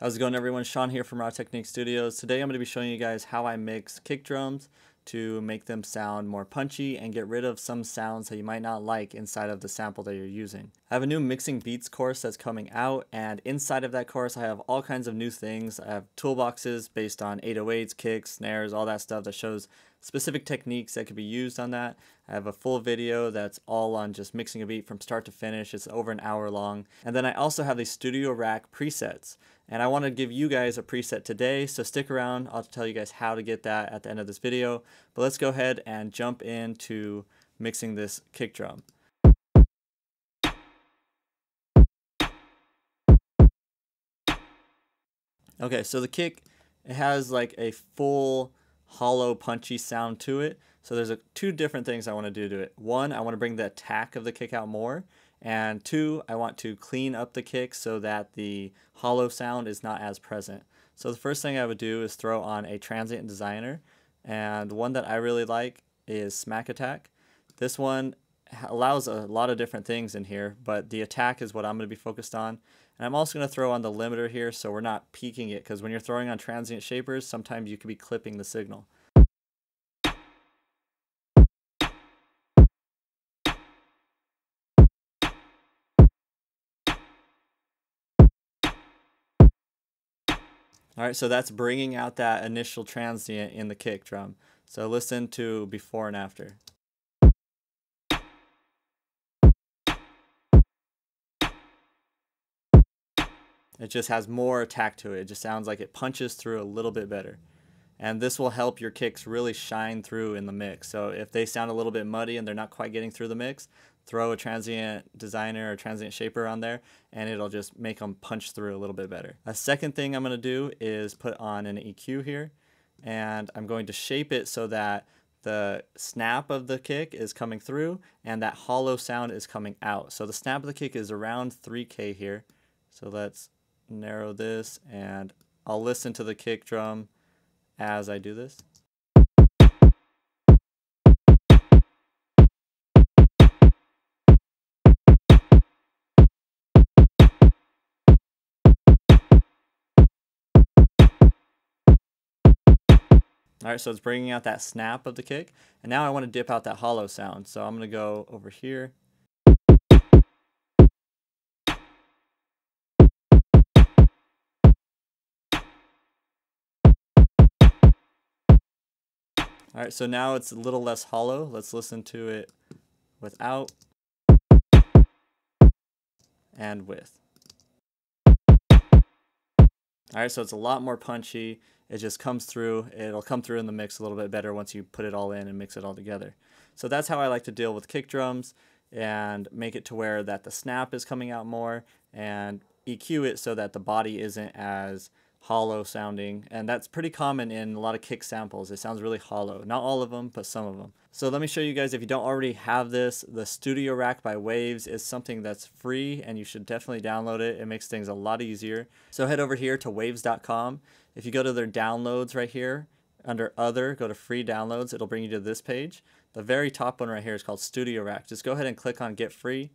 How's it going, everyone? Sean here from Raw Technique Studios. Today I'm going to be showing you guys how I mix kick drums to make them sound more punchy and get rid of some sounds that you might not like inside of the sample that you're using. I have a new mixing beats course that's coming out, and inside of that course I have all kinds of new things. I have toolboxes based on 808s, kicks, snares, all that stuff that shows specific techniques that could be used on that. I have a full video that's all on just mixing a beat from start to finish. It's over an hour long. And then I also have these Studio Rack presets. And I want to give you guys a preset today, so stick around. I'll tell you guys how to get that at the end of this video. But let's go ahead and jump into mixing this kick drum. Okay, so the kick, it has like a full hollow punchy sound to it. So there's two different things I want to do to it. One, I want to bring the attack of the kick out more. And two, I want to clean up the kick so that the hollow sound is not as present. So the first thing I would do is throw on a Transient Designer. And one that I really like is Smack Attack. This one allows a lot of different things in here, but the attack is what I'm going to be focused on. And I'm also going to throw on the limiter here so we're not peaking it, because when you're throwing on transient shapers, sometimes you could be clipping the signal. Alright, so that's bringing out that initial transient in the kick drum. So listen to before and after. It just has more attack to it. It just sounds like it punches through a little bit better. And this will help your kicks really shine through in the mix. So if they sound a little bit muddy and they're not quite getting through the mix, throw a Transient Designer or Transient Shaper on there and it'll just make them punch through a little bit better. A second thing I'm going to do is put on an EQ here, and I'm going to shape it so that the snap of the kick is coming through and that hollow sound is coming out. So the snap of the kick is around 3K here. So let's narrow this and I'll listen to the kick drum as I do this. Alright, so it's bringing out that snap of the kick, and now I want to dip out that hollow sound. So I'm going to go over here. Alright, so now it's a little less hollow. Let's listen to it without and with. Alright, so it's a lot more punchy. It just comes through. It'll come through in the mix a little bit better once you put it all in and mix it all together. So that's how I like to deal with kick drums, and make it to where that the snap is coming out more, and EQ it so that the body isn't as hollow sounding. And that's pretty common in a lot of kick samples. It sounds really hollow. Not all of them, but some of them. So let me show you guys, if you don't already have this, the Studio Rack by Waves is something that's free and you should definitely download it. It makes things a lot easier. So head over here to waves.com. If you go to their downloads right here, under other, go to free downloads, it'll bring you to this page. The very top one right here is called Studio Rack. Just go ahead and click on get free,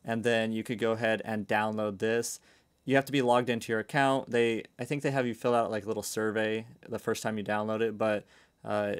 and then you could go ahead and download this. You have to be logged into your account. I think they have you fill out like a little survey the first time you download it, but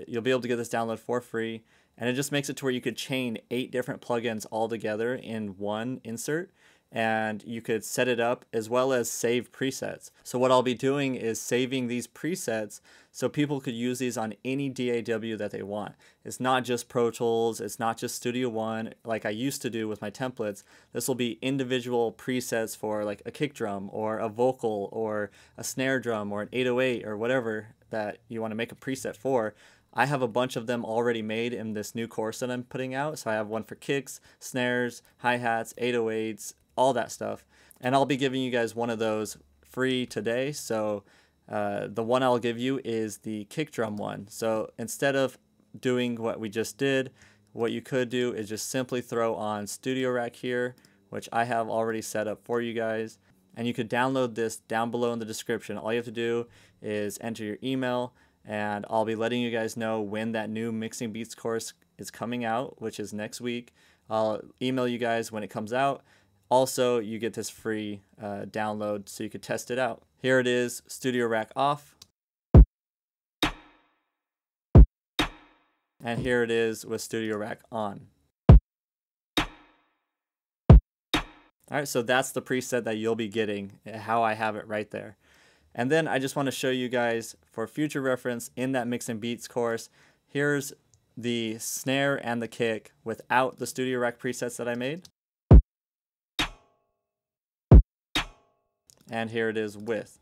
you'll be able to get this download for free. And it just makes it to where you could chain 8 different plugins all together in one insert, and you could set it up as well as save presets. So what I'll be doing is saving these presets so people could use these on any DAW that they want. It's not just Pro Tools, it's not just Studio One like I used to do with my templates. This will be individual presets for like a kick drum or a vocal or a snare drum or an 808 or whatever that you want to make a preset for. I have a bunch of them already made in this new course that I'm putting out. So I have one for kicks, snares, hi-hats, 808s, all that stuff. And I'll be giving you guys one of those free today. So the one I'll give you is the kick drum one. So instead of doing what we just did, what you could do is just simply throw on Studio Rack here, which I have already set up for you guys. And you could download this down below in the description. All you have to do is enter your email, and I'll be letting you guys know when that new Mixing Beats course is coming out, which is next week. I'll email you guys when it comes out. Also, you get this free download so you could test it out. Here it is, Studio Rack off. And here it is with Studio Rack on. Alright, so that's the preset that you'll be getting, how I have it right there. And then I just want to show you guys, for future reference, in that Mix and Beats course, here's the snare and the kick without the Studio Rack presets that I made. And here it is with.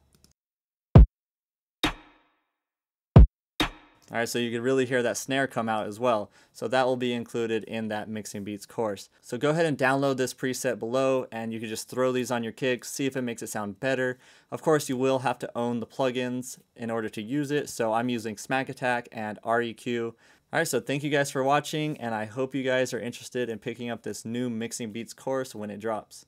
Alright, so you can really hear that snare come out as well. So that will be included in that Mixing Beats course. So go ahead and download this preset below, and you can just throw these on your kicks, see if it makes it sound better. Of course, you will have to own the plugins in order to use it. So I'm using Smack Attack and REQ. Alright, so thank you guys for watching, and I hope you guys are interested in picking up this new Mixing Beats course when it drops.